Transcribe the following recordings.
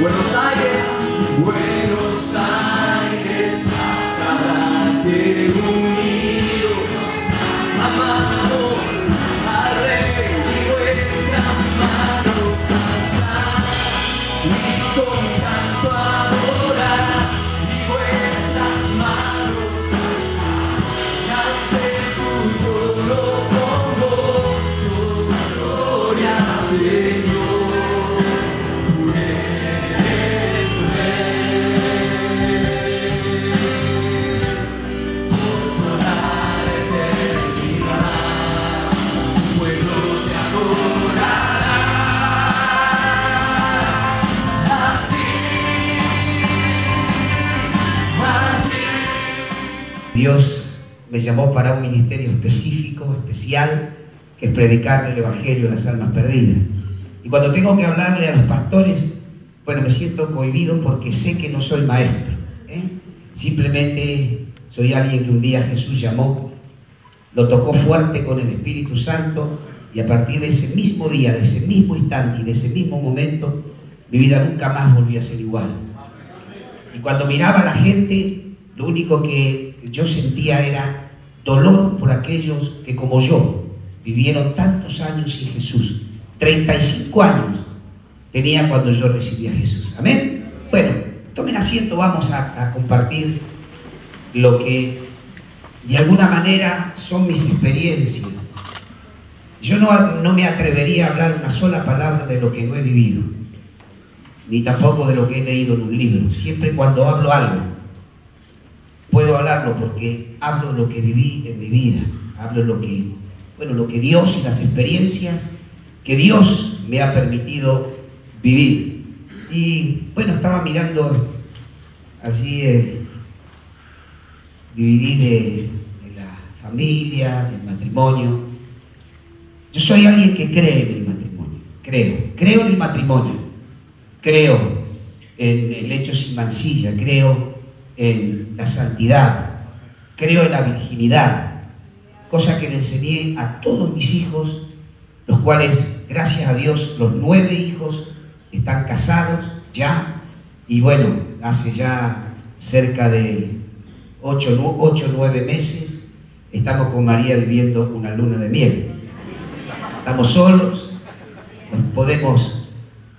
Buenos Aires, Buenos Aires, Zárate unidos, amados al Rey y vuestras manos alzad, y con canto adorar, y vuestras manos y ante su trono con gozo, gloria Señor. Dios me llamó para un ministerio específico, especial, que es predicar el Evangelio a las almas perdidas. Y cuando tengo que hablarle a los pastores, bueno, me siento cohibido porque sé que no soy maestro, Simplemente soy alguien que un día Jesús llamó, lo tocó fuerte con el Espíritu Santo, y a partir de ese mismo día, de ese mismo instante y de ese mismo momento, mi vida nunca más volvió a ser igual. Y cuando miraba a la gente, lo único que yo sentía era dolor por aquellos que, como yo, vivieron tantos años sin Jesús. 35 años tenía cuando yo recibí a Jesús. ¿Amén? Bueno, tomen asiento, vamos a compartir lo que de alguna manera son mis experiencias. Yo no me atrevería a hablar una sola palabra de lo que no he vivido, ni tampoco de lo que he leído en un libro. Siempre cuando hablo algo, puedo hablarlo porque hablo lo que viví en mi vida, hablo lo que Dios y las experiencias que Dios me ha permitido vivir. Y bueno, estaba mirando así dividir de la familia, del matrimonio. Yo soy alguien que cree en el matrimonio, creo en el matrimonio, creo en el hecho sin mancilla, creo en la santidad, creo en la virginidad, cosa que le enseñé a todos mis hijos, los cuales, gracias a Dios, los 9 hijos están casados ya, y bueno, hace ya cerca de 8 o 9 meses estamos con María viviendo una luna de miel. Estamos solos, podemos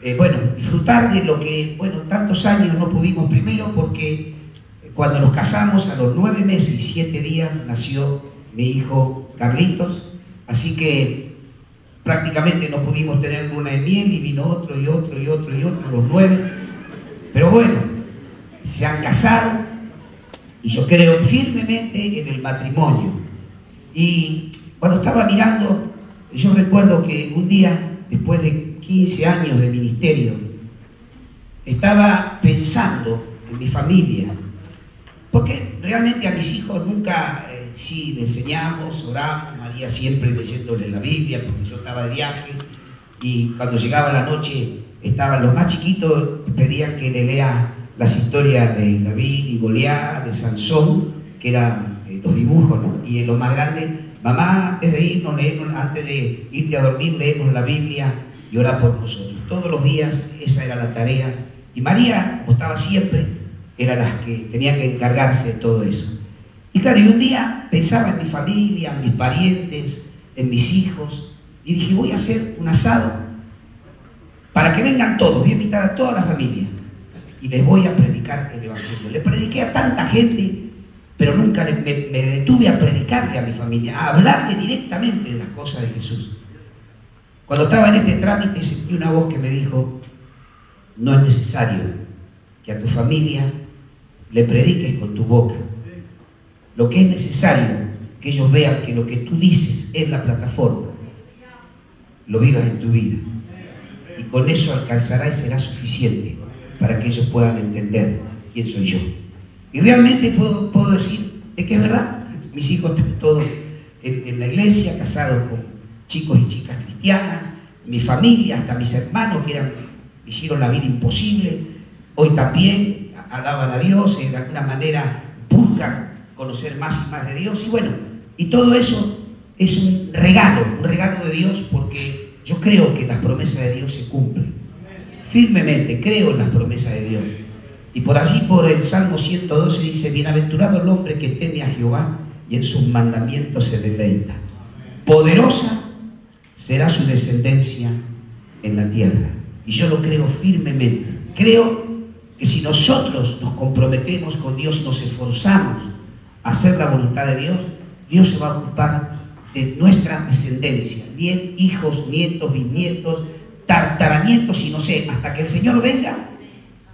disfrutar de lo que, tantos años no pudimos, primero porque cuando nos casamos, a los 9 meses y 7 días nació mi hijo Carlitos, así que prácticamente no pudimos tener luna de miel, y vino otro y otro y otro y otro, los 9. Pero bueno, se han casado y yo creo firmemente en el matrimonio. Y cuando estaba mirando, yo recuerdo que un día, después de 15 años de ministerio, estaba pensando en mi familia, porque realmente a mis hijos nunca, sí, le enseñamos, oramos, María siempre leyéndole la Biblia, porque yo estaba de viaje, y cuando llegaba la noche, estaban los más chiquitos, pedían que le lea las historias de David y Goliat, de Sansón, que eran los dibujos, ¿no? Y en los más grandes, mamá, antes de irnos, antes de irte a dormir, leemos la Biblia y ora por nosotros. Todos los días esa era la tarea. Y María, como estaba siempre, era las que tenían que encargarse de todo eso. Y claro, y un día pensaba en mi familia, en mis parientes, en mis hijos, y dije, voy a hacer un asado para que vengan todos, voy a invitar a toda la familia y les voy a predicar el Evangelio. Le prediqué a tanta gente, pero nunca me detuve a predicarle a mi familia, a hablarle directamente de las cosas de Jesús. Cuando estaba en este trámite sentí una voz que me dijo, no es necesario que a tu familia le prediques con tu boca. Lo que es necesario que ellos vean que lo que tú dices es la plataforma, lo vivas en tu vida. Y con eso alcanzará y será suficiente para que ellos puedan entender quién soy yo. Y realmente puedo decir que es verdad. Mis hijos están todos en la iglesia, casados con chicos y chicas cristianas, mi familia, hasta mis hermanos que hicieron la vida imposible, hoy también alaban a Dios, de alguna manera buscan conocer más y más de Dios, y bueno, y todo eso es un regalo de Dios, porque yo creo que las promesas de Dios se cumplen. firmemente, creo en las promesas de Dios. Y por allí, por el Salmo 112 dice, bienaventurado el hombre que teme a Jehová y en sus mandamientos se deleita. Poderosa será su descendencia en la tierra. Y yo lo creo firmemente. Creo que si nosotros nos comprometemos con Dios, nos esforzamos a hacer la voluntad de Dios, Dios se va a ocupar de nuestra descendencia, hijos, nietos, bisnietos, tataranietos y no sé, hasta que el Señor venga.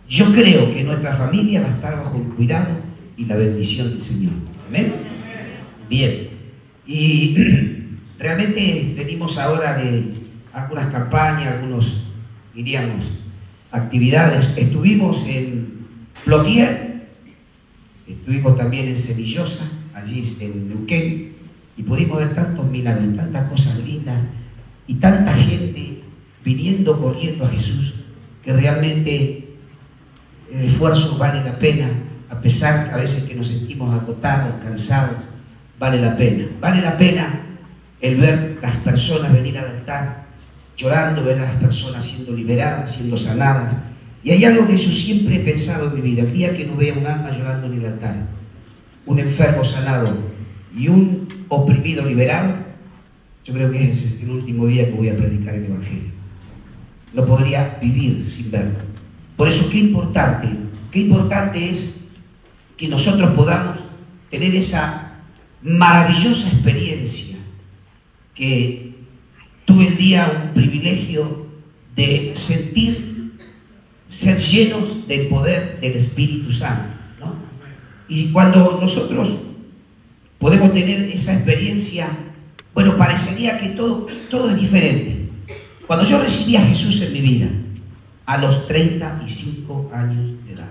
Yo creo que nuestra familia va a estar bajo el cuidado y la bendición del Señor. ¿Amén? Bien. Y realmente venimos ahora de algunas campañas, algunos, diríamos, actividades. Estuvimos en Plotier, estuvimos también en Semillosa, allí en Neuquén, y pudimos ver tantos milagros, tantas cosas lindas, y tanta gente viniendo, corriendo a Jesús, que realmente el esfuerzo vale la pena, a pesar a veces que nos sentimos agotados, cansados, vale la pena. Vale la pena el ver las personas venir al altar, llorando, ver a las personas siendo liberadas, siendo sanadas. Y hay algo que yo siempre he pensado en mi vida, el día que no vea un alma llorando en el altar, un enfermo sanado y un oprimido liberado, yo creo que ese es el último día que voy a predicar el Evangelio. No podría vivir sin verlo. Por eso, qué importante es que nosotros podamos tener esa maravillosa experiencia que tuve el día un privilegio de sentir, ser llenos del poder del Espíritu Santo, ¿no? Y cuando nosotros podemos tener esa experiencia, bueno, parecería que todo es diferente. Cuando yo recibí a Jesús en mi vida, a los 35 años de edad,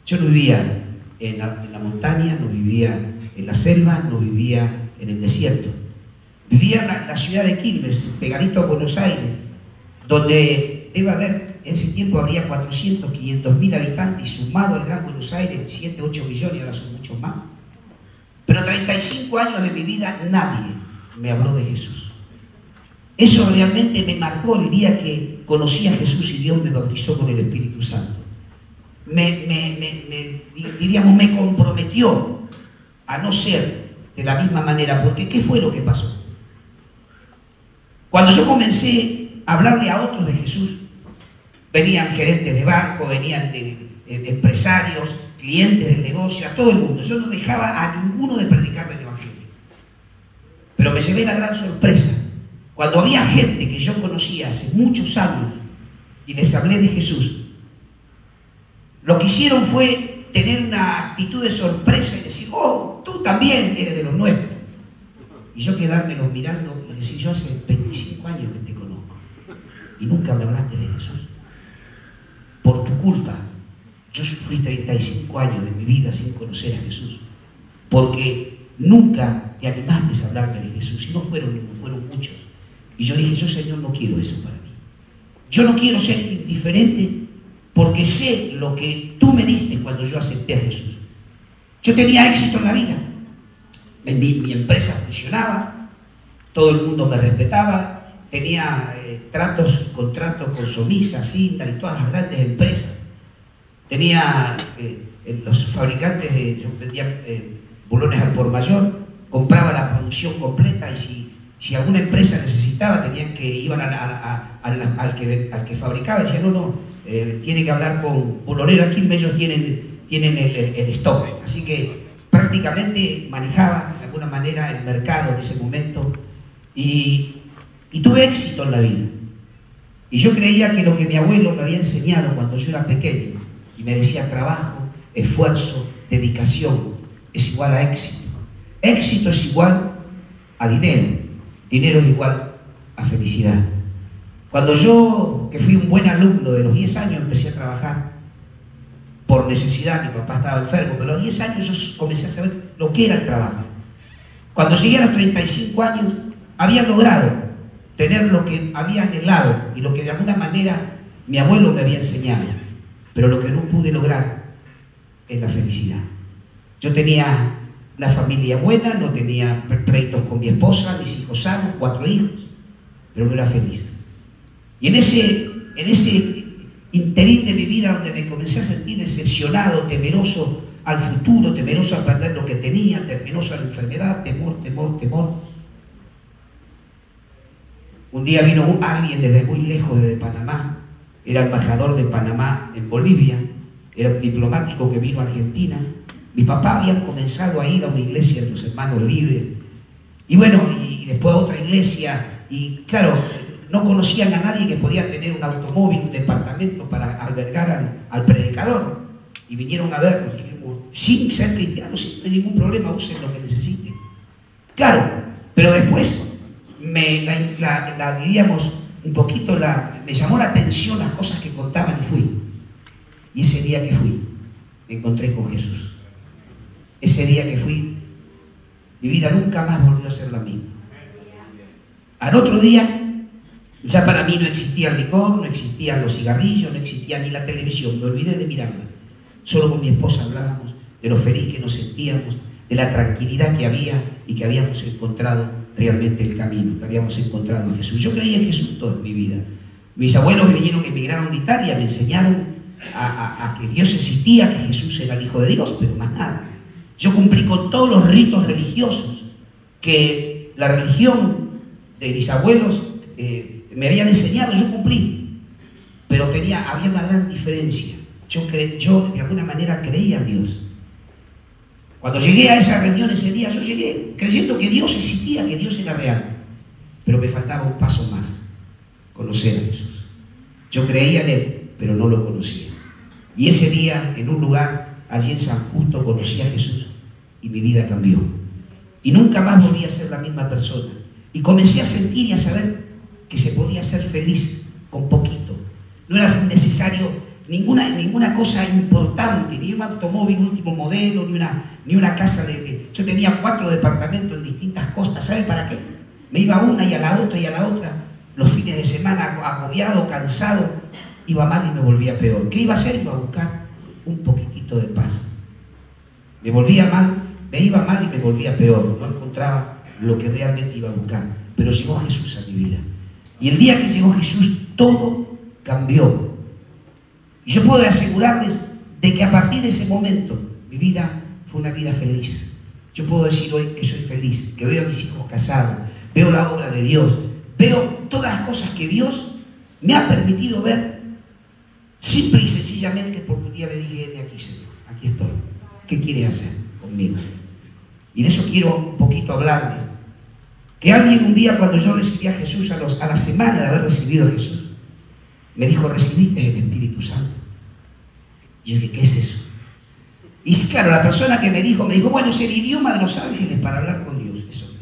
yo no vivía en la montaña, no vivía en la selva, no vivía en el desierto. Vivía en la ciudad de Quilmes, pegadito a Buenos Aires, donde debe haber, en ese tiempo habría 400, 500.000 habitantes, y sumado al Gran Buenos Aires, 7, 8 millones, ahora son muchos más. Pero 35 años de mi vida nadie me habló de Jesús. Eso realmente me marcó el día que conocí a Jesús y Dios me bautizó con el Espíritu Santo. Diríamos, me comprometió a no ser de la misma manera, porque ¿qué fue lo que pasó? Cuando yo comencé a hablarle a otros de Jesús, venían gerentes de banco, venían de empresarios, clientes del negocio, a todo el mundo. Yo no dejaba a ninguno de predicarle el Evangelio. Pero me llevé la gran sorpresa. Cuando había gente que yo conocía hace muchos años y les hablé de Jesús, lo que hicieron fue tener una actitud de sorpresa y decir, oh, tú también eres de los nuestros. Y yo quedármelos mirando y decir, yo hace 25 años que te conozco y nunca me hablaste de Jesús. Por tu culpa, yo sufrí 35 años de mi vida sin conocer a Jesús, porque nunca te animaste a hablarme de Jesús, y no fueron muchos. Y yo dije, yo, Señor, no quiero eso para mí. Yo no quiero ser indiferente, porque sé lo que tú me diste cuando yo acepté a Jesús. Yo tenía éxito en la vida. Mi empresa funcionaba, todo el mundo me respetaba, tenía contratos con Somisa, Cinta y todas las grandes empresas. Tenía los fabricantes yo vendía bulones al por mayor, compraba la producción completa, y si alguna empresa necesitaba, iban al que fabricaba, decía, no, tiene que hablar con Bulonero, aquí ellos tienen el stock. Así que prácticamente manejaba de alguna manera el mercado en ese momento, y tuve éxito en la vida. Y yo creía que lo que mi abuelo me había enseñado cuando yo era pequeño, y me decía trabajo, esfuerzo, dedicación, es igual a éxito. Éxito es igual a dinero. Dinero es igual a felicidad. Cuando yo, que fui un buen alumno, de los 10 años empecé a trabajar por necesidad, mi papá estaba enfermo, pero a los 10 años yo comencé a saber lo que era el trabajo. Cuando llegué a los 35 años, había logrado tener lo que había anhelado y lo que de alguna manera mi abuelo me había enseñado, pero lo que no pude lograr es la felicidad. Yo tenía una familia buena, no tenía pleitos con mi esposa, mis hijos sanos, 4 hijos, pero no era feliz. Y en ese interín de mi vida donde me comencé a sentir decepcionado, temeroso al futuro, temeroso a perder lo que tenía, temeroso a la enfermedad, temor, temor, temor. Un día vino alguien desde muy lejos, desde Panamá, era embajador de Panamá en Bolivia, era un diplomático que vino a Argentina. Mi papá había comenzado a ir a una iglesia de los hermanos libres, y bueno, y después a otra iglesia, y claro, no conocían a nadie que podía tener un automóvil, un departamento para albergar al predicador, y vinieron a vernos, y dijimos, sin ser cristianos, sin ningún problema, usen lo que necesiten. Claro, pero después diríamos, un poquito me llamó la atención las cosas que contaban y fui. Y ese día que fui, me encontré con Jesús. Ese día que fui, mi vida nunca más volvió a ser la misma. Al otro día, ya para mí no existía el licor, no existían los cigarrillos, no existía ni la televisión, me olvidé de mirarla. Solo con mi esposa hablábamos de lo feliz que nos sentíamos, de la tranquilidad que había y que habíamos encontrado realmente el camino, que habíamos encontrado a Jesús. Yo creía en Jesús toda mi vida. Mis abuelos que vinieron, que emigraron de Italia, me enseñaron a que Dios existía, que Jesús era el Hijo de Dios, pero más nada. Yo cumplí con todos los ritos religiosos que la religión de mis abuelos me habían enseñado, yo cumplí. Pero había una gran diferencia. Yo de alguna manera creía en Dios. Cuando llegué a esa reunión ese día, yo llegué creyendo que Dios existía, que Dios era real. Pero me faltaba un paso más, conocer a Jesús. Yo creía en Él, pero no lo conocía. Y ese día, en un lugar, allí en San Justo, conocí a Jesús y mi vida cambió. Y nunca más volví a ser la misma persona. Y comencé a sentir y a saber que se podía ser feliz con poquito. No era necesario ninguna cosa importante, ni un automóvil último modelo, ni una casa Yo tenía 4 departamentos en distintas costas. ¿Sabe para qué? Me iba a una y a la otra y a la otra. Los fines de semana, agobiado, cansado, iba mal y me volvía peor. ¿Qué iba a hacer? Iba a buscar un poquitito de paz. Me iba mal y me volvía peor. No encontraba lo que realmente iba a buscar. Pero llegó Jesús a mi vida. Y el día que llegó Jesús, todo cambió. Y yo puedo asegurarles de que a partir de ese momento, mi vida fue una vida feliz. Yo puedo decir hoy que soy feliz, que veo a mis hijos casados, veo la obra de Dios, veo todas las cosas que Dios me ha permitido ver, simple y sencillamente porque un día le dije, aquí Señor, aquí estoy, ¿qué quiere hacer conmigo? Y de eso quiero un poquito hablarles. Que alguien un día, cuando yo recibí a Jesús, a la semana de haber recibido a Jesús, me dijo, ¿recibiste el Espíritu Santo? Y yo dije, ¿qué es eso? Y claro, la persona que me dijo, bueno, es el idioma de los ángeles para hablar con Dios. Eso.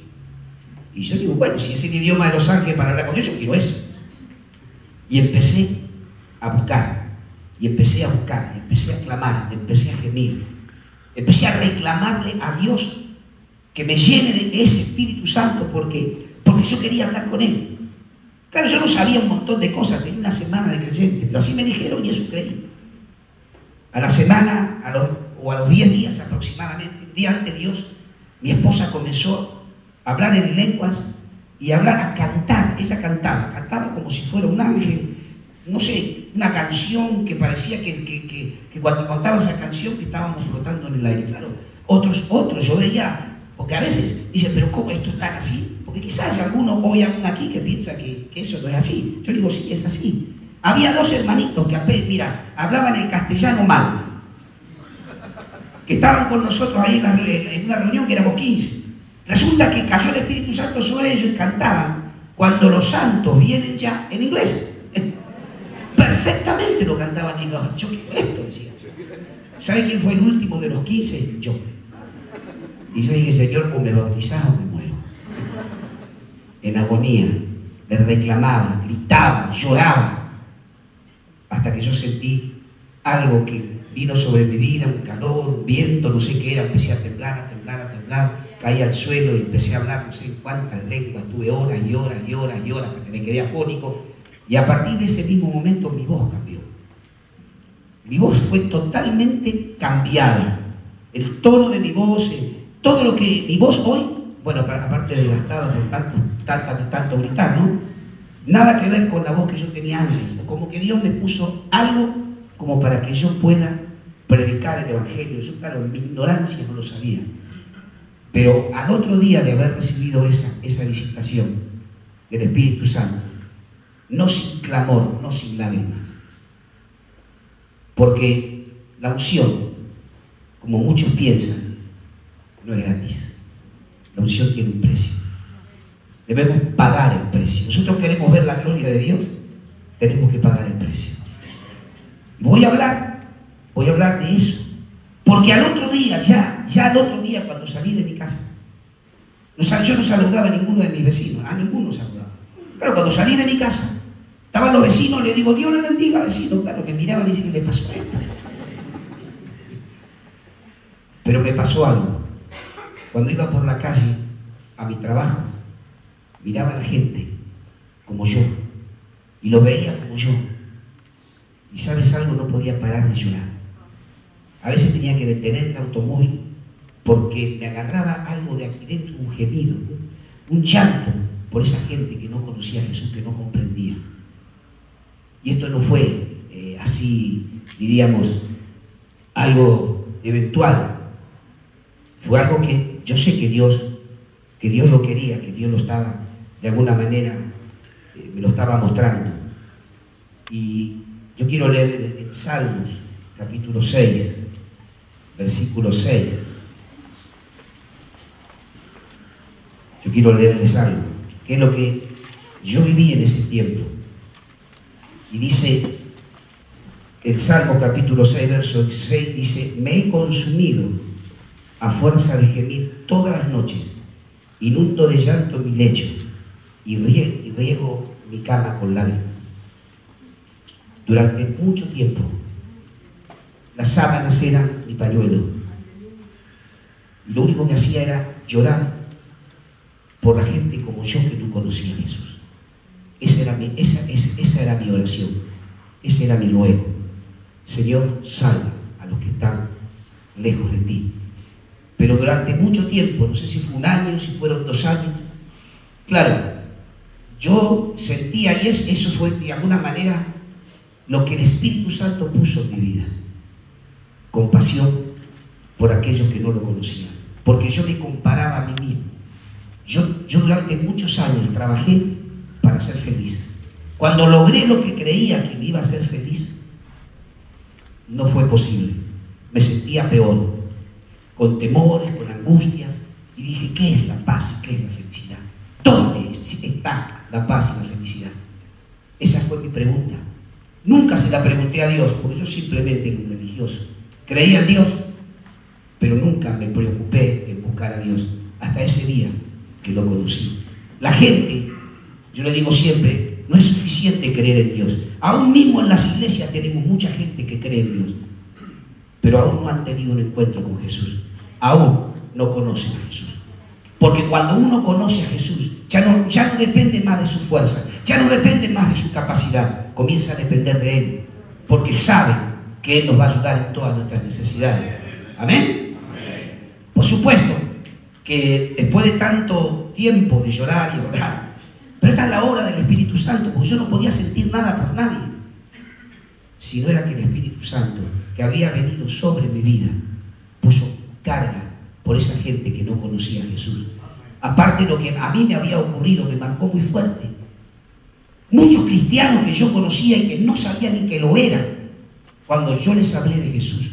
Y yo digo, bueno, si es el idioma de los ángeles para hablar con Dios, yo quiero eso. Y empecé a buscar, y empecé a clamar, empecé a gemir, empecé a reclamarle a Dios que me llene de ese Espíritu Santo porque yo quería hablar con Él. Claro, yo no sabía un montón de cosas, tenía una semana de creyente, pero así me dijeron y eso creí. A la semana, a los 10 días aproximadamente, un día antes de Dios, mi esposa comenzó a hablar en lenguas y a cantar. Ella cantaba como si fuera un ángel, no sé, una canción que parecía que cuando cantaba esa canción que estábamos flotando en el aire. Claro, otros, yo veía, porque a veces dicen, pero ¿cómo esto está así? Porque quizás hay alguno aquí que piensa que eso no es así. Yo digo, sí, es así. Había 2 hermanitos que hablaban el castellano mal, que estaban con nosotros ahí en una reunión que éramos 15. Resulta que cayó el Espíritu Santo sobre ellos y cantaban cuando los santos vienen ya en inglés. Perfectamente lo cantaban en inglés. Yo quiero esto, decía. ¿Sabe quién fue el último de los 15? Yo. Y yo dije, Señor, o me bautizás o me muero. En agonía, le reclamaba, gritaba, lloraba, hasta que yo sentí algo que vino sobre mi vida, un calor, un viento, no sé qué era, empecé a temblar, caí al suelo y empecé a hablar, no sé cuántas lenguas, tuve horas y horas y horas y horas, hasta que me quedé afónico, y a partir de ese mismo momento mi voz cambió. Mi voz fue totalmente cambiada, el tono de mi voz, todo lo que mi voz hoy, bueno, aparte de gastada por tanto gritar, ¿no? Nada que ver con la voz que yo tenía antes. Como que Dios me puso algo como para que yo pueda predicar el Evangelio. Yo, claro, en mi ignorancia no lo sabía. Pero al otro día de haber recibido esa visitación del Espíritu Santo, no sin clamor, no sin lágrimas, porque la unción, como muchos piensan, no es gratis. La unción tiene un precio. Debemos pagar el precio. Nosotros queremos ver la gloria de Dios, tenemos que pagar el precio. Voy a hablar de eso. Porque al otro día, ya al otro día, cuando salí de mi casa, yo no saludaba a ninguno de mis vecinos, a ninguno saludaba. Claro, cuando salí de mi casa, estaban los vecinos, le digo, Dios le bendiga, vecino. Claro, me miraban y dicen, ¿qué le pasó a esto? Pero me pasó algo. Cuando iba por la calle a mi trabajo, miraba a la gente como yo y lo veía como yo. Y sabes algo, no podía parar de llorar. A veces tenía que detener el automóvil porque me agarraba algo de aquí dentro, un gemido, un llanto por esa gente que no conocía a Jesús, que no comprendía. Y esto no fue así, diríamos, algo eventual. Fue algo que yo sé que Dios lo quería, que Dios lo estaba, de alguna manera, me lo estaba mostrando. Y yo quiero leer en Salmos, capítulo 6, versículo 6. Yo quiero leer el Salmo, que es lo que yo viví en ese tiempo. Y dice, el Salmo capítulo 6, verso 6, dice, me he consumido a fuerza de gemir todas las noches, inundo de llanto mi lecho y riego mi cama con lágrimas. Durante mucho tiempo, las sábanas eran mi pañuelo. Y lo único que hacía era llorar por la gente como yo que no conocía a Jesús. Esa era mi oración, ese era mi ruego. Señor, salva a los que están lejos de ti. Pero durante mucho tiempo, no sé si fue un año, si fueron 2 años, claro, yo sentía, y eso fue de alguna manera lo que el Espíritu Santo puso en mi vida. Compasión por aquellos que no lo conocían. Porque yo me comparaba a mí mismo. Yo durante muchos años trabajé para ser feliz. Cuando logré lo que creía que me iba a hacer feliz, no fue posible. Me sentía peor, con temores, con angustias, y dije, ¿qué es la paz y qué es la felicidad? ¿Dónde está la paz y la felicidad? Esa fue mi pregunta. Nunca se la pregunté a Dios, porque yo simplemente era un religioso. Creía en Dios, pero nunca me preocupé en buscar a Dios, hasta ese día que lo conocí. La gente, yo le digo siempre, no es suficiente creer en Dios. Aún mismo en las iglesias tenemos mucha gente que cree en Dios, pero aún no han tenido un encuentro con Jesús. Aún no conocen a Jesús. Porque cuando uno conoce a Jesús, ya no depende más de su fuerza, ya no depende más de su capacidad, comienza a depender de Él, porque sabe que Él nos va a ayudar en todas nuestras necesidades. ¿Amén? Por supuesto que después de tanto tiempo de llorar y orar, pero esta es la obra del Espíritu Santo, porque yo no podía sentir nada por nadie, si no era que el Espíritu Santo, que había venido sobre mi vida, puso carga por esa gente que no conocía a Jesús. Aparte de lo que a mí me había ocurrido, me marcó muy fuerte. Muchos cristianos que yo conocía y que no sabían ni que lo eran, cuando yo les hablé de Jesús,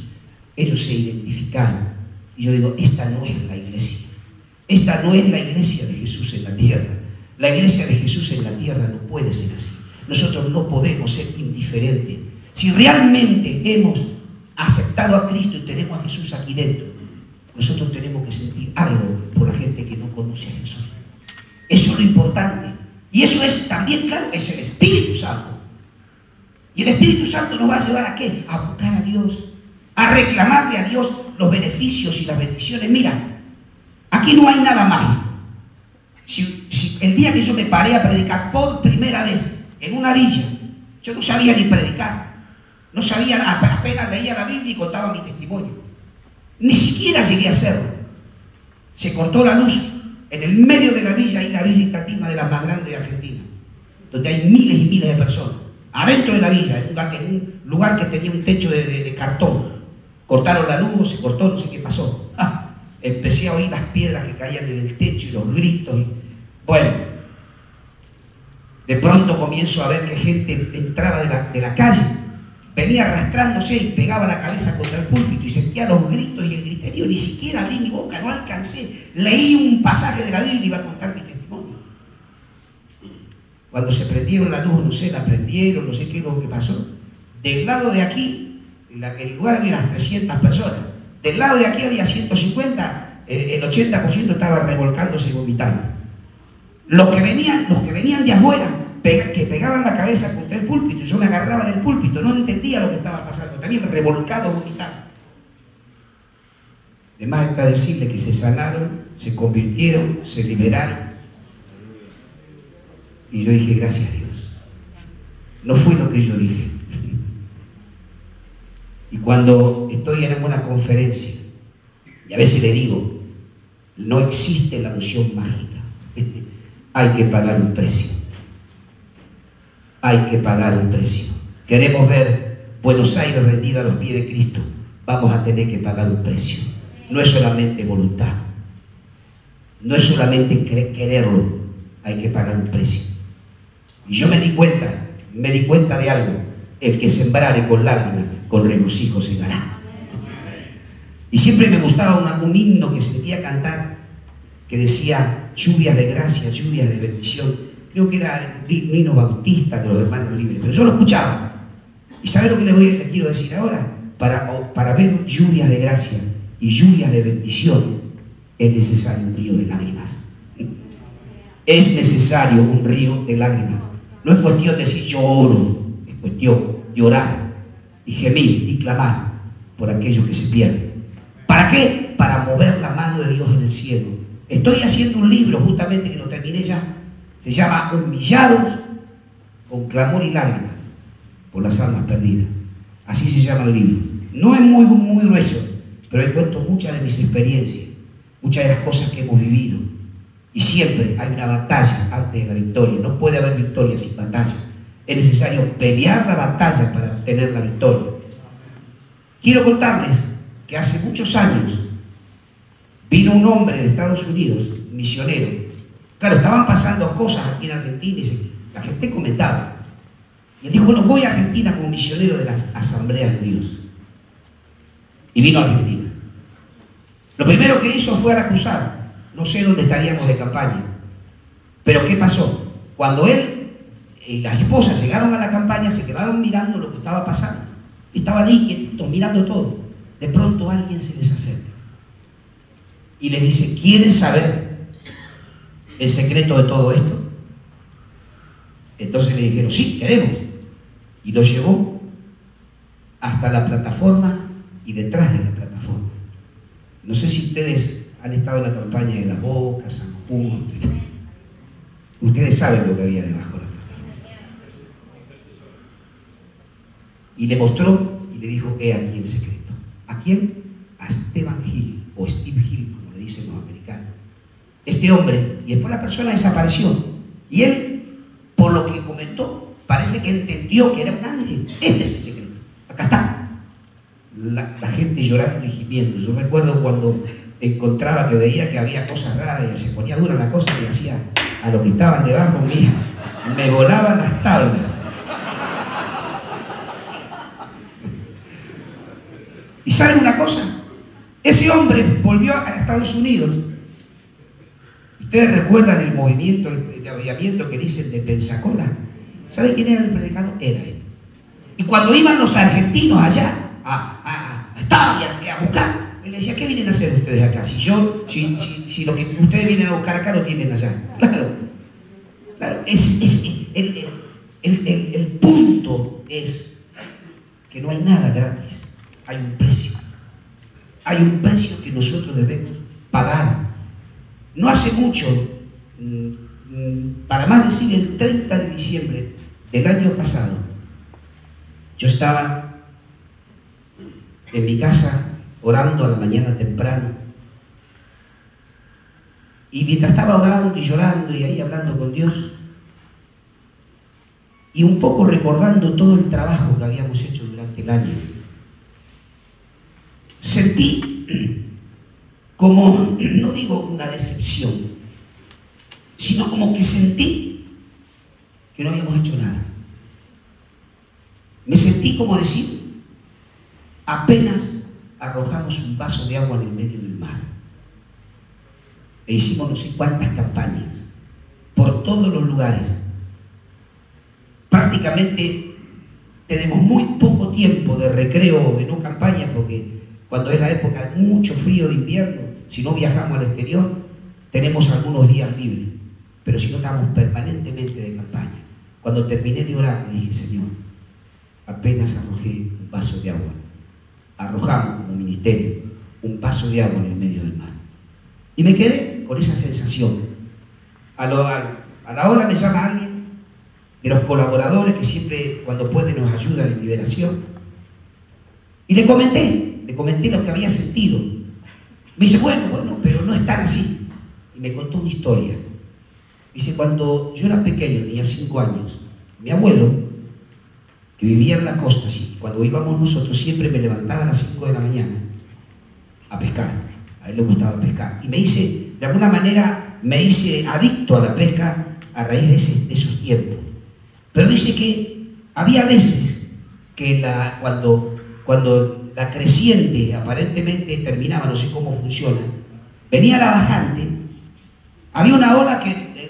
ellos se identificaron. Y yo digo, esta no es la iglesia. Esta no es la iglesia de Jesús en la tierra. La iglesia de Jesús en la tierra no puede ser así. Nosotros no podemos ser indiferentes. Si realmente hemos aceptado a Cristo y tenemos a Jesús aquí dentro, nosotros tenemos que sentir algo por la gente que no conoce a Jesús. Eso es lo importante. Y eso es también, claro, es el Espíritu Santo. Y el Espíritu Santo nos va a llevar ¿a qué? A buscar a Dios, a reclamarle a Dios los beneficios y las bendiciones. Mira, aquí no hay nada mágico. Si el día que yo me paré a predicar por primera vez en una villa, yo no sabía ni predicar. No sabía, apenas leía la Biblia y contaba mi testimonio. Ni siquiera llegué a hacerlo. Se cortó la luz en el medio de la villa, y la villa Itatima, de las más grandes de Argentina, donde hay miles y miles de personas, adentro de la villa, en un lugar que tenía un techo de cartón. Cortaron la luz, se cortó, no sé qué pasó. Empecé a oír las piedras que caían en el techo y los gritos. Bueno, de pronto comienzo a ver que gente entraba de la calle, venía arrastrándose y pegaba la cabeza contra el púlpito y sentía los gritos y el griterío. Ni siquiera abrí mi boca, no alcancé. Leí un pasaje de la Biblia y iba a contar mi testimonio. Cuando se prendieron la luz, no sé, la prendieron, no sé qué es lo que pasó. Del lado de aquí, en el lugar había unas 300 personas. Del lado de aquí había 150, el 80% estaba revolcándose y vomitando. Los que venían de afuera, que pegaban la cabeza contra el púlpito, yo me agarraba del púlpito, no entendía lo que estaba pasando, también revolcado, vomitando. Además está decirle que se sanaron, se convirtieron, se liberaron. Y yo dije, gracias a Dios. No fue lo que yo dije. Y cuando estoy en alguna conferencia, y a veces le digo, no existe la unción mágica. Hay que pagar un precio. Hay que pagar un precio. Queremos ver Buenos Aires rendida a los pies de Cristo. Vamos a tener que pagar un precio. No es solamente voluntad. No es solamente quererlo. Hay que pagar un precio. Y yo me di cuenta de algo. El que sembrare con lágrimas, con regocijo segará. Y siempre me gustaba un himno que sentía cantar, que decía, lluvias de gracia, lluvias de bendición. Creo que era un himno bautista de los hermanos libres, pero yo lo escuchaba. ¿Y sabe lo que le quiero decir ahora? Para ver lluvias de gracia y lluvias de bendición, es necesario un río de lágrimas. Es necesario un río de lágrimas. No es cuestión de decir yo oro, es cuestión de orar y gemir y clamar por aquellos que se pierden. ¿Para qué? Para mover la mano de Dios en el cielo. Estoy haciendo un libro justamente que lo terminé ya. Se llama Humillados con clamor y lágrimas por las almas perdidas. Así se llama el libro. No es muy grueso, pero he cuento muchas de mis experiencias, muchas de las cosas que hemos vivido. Y siempre hay una batalla antes de la victoria. No puede haber victoria sin batalla. Es necesario pelear la batalla para obtener la victoria. Quiero contarles que hace muchos años vino un hombre de Estados Unidos, misionero. Claro, estaban pasando cosas aquí en Argentina y la gente comentaba. Y él dijo, bueno, voy a Argentina como misionero de las asambleas de Dios. Y vino a Argentina. Lo primero que hizo fue acusar. No sé dónde estaríamos de campaña. Pero ¿qué pasó? Cuando él y las esposas llegaron a la campaña, se quedaron mirando lo que estaba pasando. Estaban ahí quietitos, mirando todo. De pronto alguien se les acerca y les dice, ¿quieren saber el secreto de todo esto? Entonces le dijeron, sí, queremos. Y lo llevó hasta la plataforma y detrás de la plataforma. No sé si ustedes han estado en la campaña de Las Bocas, San Juan. Ustedes saben lo que había debajo de la plataforma. Y le mostró y le dijo, he aquí el secreto. ¿A quién? A Stephen Hill, o Steve Hill, como le dicen los americanos. Este hombre, y después la persona desapareció. Y él, por lo que comentó, parece que entendió que era un ángel. Este es el secreto. Acá está. La gente llorando y gimiendo. Yo recuerdo cuando encontraba que veía que había cosas raras y se ponía dura la cosa y hacía a los que estaban debajo, mía, me volaban las tablas. ¿Y saben una cosa? Ese hombre volvió a Estados Unidos. Ustedes recuerdan el movimiento, el avivamiento que dicen de Pensacola. ¿Sabe quién era el predicador? Era él. Y cuando iban los argentinos allá a buscar, él decía, ¿qué vienen a hacer ustedes acá? Si lo que ustedes vienen a buscar acá lo tienen allá. Claro, el punto es que no hay nada gratis. Hay un precio. Hay un precio que nosotros debemos pagar. No hace mucho, para más decir el 30 de diciembre del año pasado, yo estaba en mi casa orando a la mañana temprano. Y mientras estaba orando y llorando y ahí hablando con Dios, y un poco recordando todo el trabajo que habíamos hecho durante el año, sentí como, no digo una decepción, sino como que sentí que no habíamos hecho nada. Me sentí como decir, apenas arrojamos un vaso de agua en el medio del mar. E hicimos no sé cuántas campañas, por todos los lugares. Prácticamente tenemos muy poco tiempo de recreo o de no campaña, porque cuando es la época de mucho frío de invierno, si no viajamos al exterior, tenemos algunos días libres, pero si no estamos permanentemente de campaña. Cuando terminé de orar, le dije, Señor, apenas arrojé un vaso de agua. Arrojamos como ministerio un vaso de agua en el medio del mar. Y me quedé con esa sensación. A la hora me llama alguien de los colaboradores que siempre, cuando puede, nos ayudan en liberación. Y le comenté lo que había sentido. Me dice, bueno, pero no es tan así. Y me contó una historia. Dice, cuando yo era pequeño, tenía 5 años, mi abuelo, que vivía en la costa, sí, cuando íbamos nosotros, siempre me levantaba a las 5 de la mañana a pescar. A él le gustaba pescar. Y me hice, de alguna manera, me hice adicto a la pesca a raíz de esos tiempos. Pero dice que había veces que cuando la creciente aparentemente terminaba, no sé cómo funciona, venía la bajante, había una ola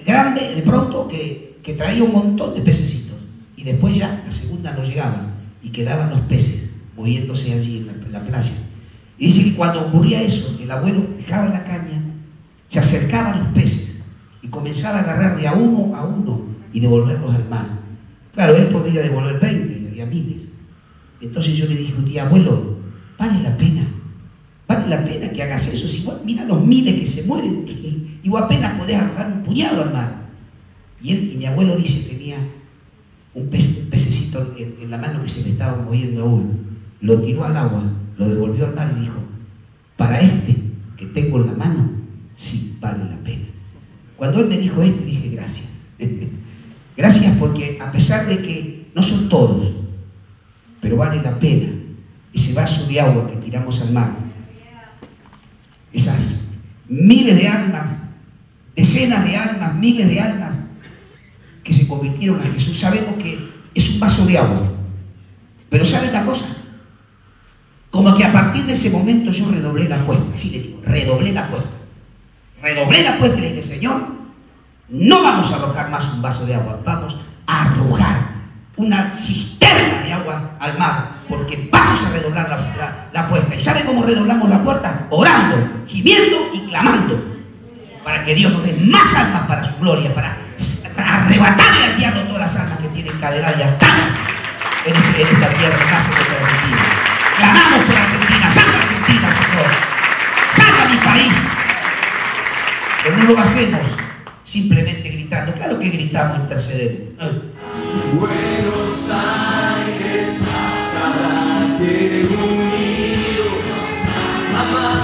grande de pronto que traía un montón de pececitos, y después ya la segunda no llegaba y quedaban los peces moviéndose allí en la playa. Y dice que cuando ocurría eso, el abuelo dejaba la caña, se acercaba a los peces y comenzaba a agarrar de a uno y devolverlos al mar. Claro, él podría devolver 20 y había miles. Entonces yo le dije un día, abuelo, vale la pena que hagas eso. Si vos mira los miles que se mueren y vos apenas podés arrojar un puñado al mar. Y mi abuelo dice que tenía un pececito en la mano que se le estaba moviendo aún. Lo tiró al agua, lo devolvió al mar y dijo, para este que tengo en la mano, sí vale la pena. Cuando él me dijo esto, dije gracias. Gracias, porque a pesar de que no son todos, pero vale la pena ese vaso de agua que tiramos al mar. Esas miles de almas, decenas de almas, miles de almas que se convirtieron a Jesús. Sabemos que es un vaso de agua, pero ¿saben la cosa? Como que a partir de ese momento yo redoblé la apuesta. Así le digo, redoblé la apuesta. Redoblé la apuesta y le dije, Señor, no vamos a arrojar más un vaso de agua, vamos a arrojar una cisterna de agua al mar, porque vamos a redoblar la apuesta. ¿Y sabe cómo redoblamos la puerta? Orando, gimiendo y clamando, para que Dios nos dé más almas para su gloria, para arrebatarle al diablo todas las almas que tienen encadenadas y atadas en esta tierra que nace de Argentina. Clamamos por Argentina, salva Argentina, Señor, salva mi país. Pero no lo hacemos simplemente gritando. Claro que gritamos, intercedemos. Buenos Aires, Zárate unidos, amar.